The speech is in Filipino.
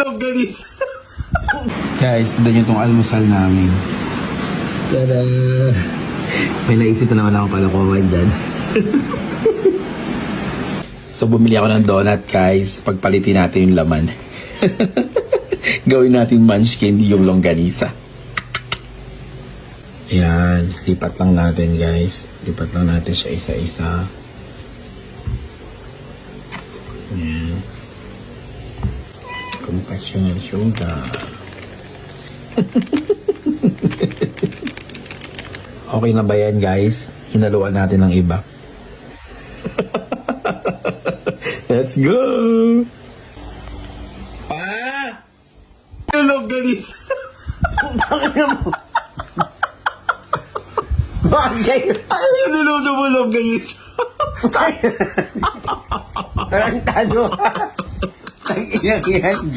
Longganisa. Guys, tignan nyo itong almusal namin. Tada! May naisip na naman ako kalokohan dyan. So, bumili ako ng donut, guys. Pagpalitin natin yung laman. Gawin natin munchkin, hindi yung longganisa. Ayan. Lipat lang natin, guys. Lipat lang natin siya isa-isa. Ayan. Compassionate sugar. Okay na ba yan, guys? Hinaluan natin ng iba. Let's go! Pa! Tulog, galis! Bakit? Ay, niluto mo lang, galis! Tarantado. Ang inang